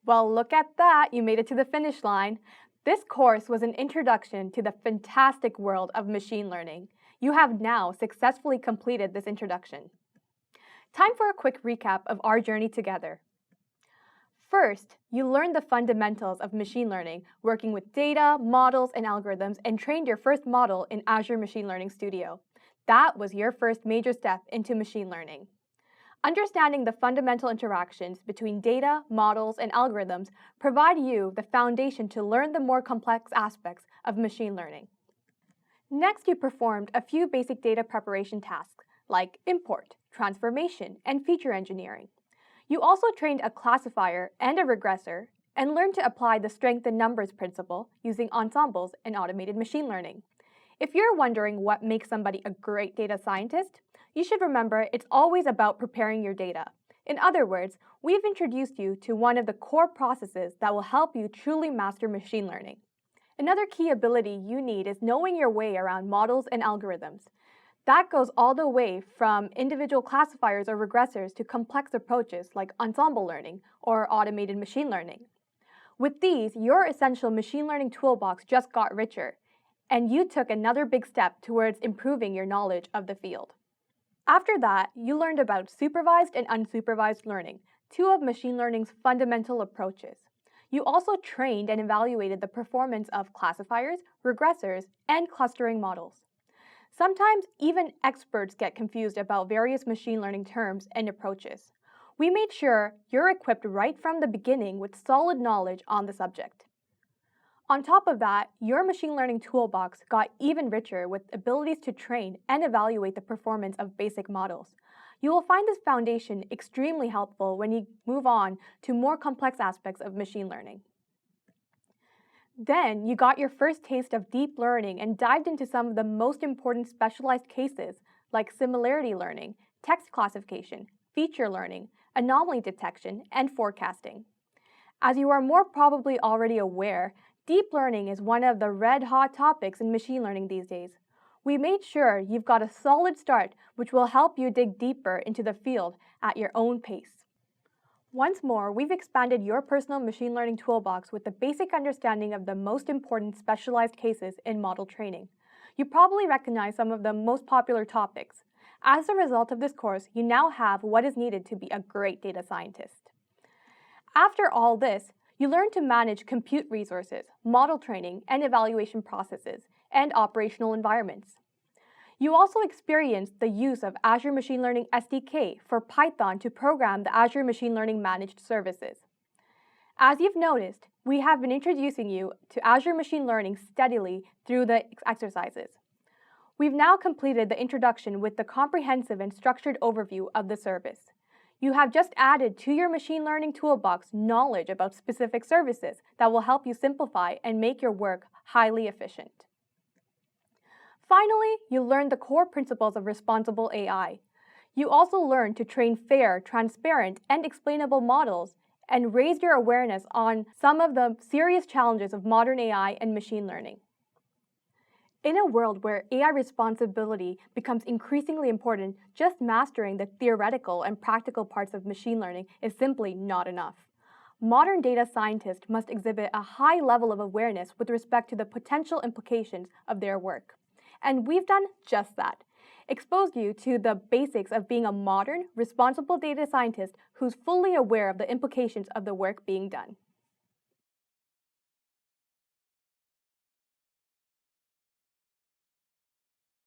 Well, look at that, you made it to the finish line. This course was an introduction to the fantastic world of machine learning. You have now successfully completed this introduction. Time for a quick recap of our journey together. First, you learned the fundamentals of machine learning, working with data, models, and algorithms, and trained your first model in Azure Machine Learning Studio. That was your first major step into machine learning. Understanding the fundamental interactions between data, models, and algorithms provide you the foundation to learn the more complex aspects of machine learning. Next, you performed a few basic data preparation tasks like import, transformation, and feature engineering. You also trained a classifier and a regressor and learned to apply the strength in numbers principle using ensembles and automated machine learning. If you're wondering what makes somebody a great data scientist, you should remember it's always about preparing your data. In other words, we've introduced you to one of the core processes that will help you truly master machine learning. Another key ability you need is knowing your way around models and algorithms. That goes all the way from individual classifiers or regressors to complex approaches like ensemble learning or automated machine learning. With these, your essential machine learning toolbox just got richer, and you took another big step towards improving your knowledge of the field. After that, you learned about supervised and unsupervised learning, two of machine learning's fundamental approaches. You also trained and evaluated the performance of classifiers, regressors, and clustering models. Sometimes even experts get confused about various machine learning terms and approaches. We made sure you're equipped right from the beginning with solid knowledge on the subject. On top of that, your machine learning toolbox got even richer with abilities to train and evaluate the performance of basic models. You will find this foundation extremely helpful when you move on to more complex aspects of machine learning. Then, you got your first taste of deep learning and dived into some of the most important specialized cases like similarity learning, text classification, feature learning, anomaly detection, and forecasting. As you are more probably already aware, deep learning is one of the red-hot topics in machine learning these days. We made sure you've got a solid start, which will help you dig deeper into the field at your own pace. Once more, we've expanded your personal machine learning toolbox with the basic understanding of the most important specialized cases in model training. You probably recognize some of the most popular topics. As a result of this course, you now have what is needed to be a great data scientist. After all this, you learn to manage compute resources, model training and evaluation processes, and operational environments. You also experienced the use of Azure Machine Learning SDK for Python to program the Azure Machine Learning Managed Services. As you've noticed, we have been introducing you to Azure Machine Learning steadily through the exercises. We've now completed the introduction with the comprehensive and structured overview of the service. You have just added to your machine learning toolbox knowledge about specific services that will help you simplify and make your work highly efficient. Finally, you learned the core principles of responsible AI. You also learned to train fair, transparent, and explainable models and raised your awareness on some of the serious challenges of modern AI and machine learning. In a world where AI responsibility becomes increasingly important, just mastering the theoretical and practical parts of machine learning is simply not enough. Modern data scientists must exhibit a high level of awareness with respect to the potential implications of their work. And we've done just that. Exposed you to the basics of being a modern, responsible data scientist who's fully aware of the implications of the work being done.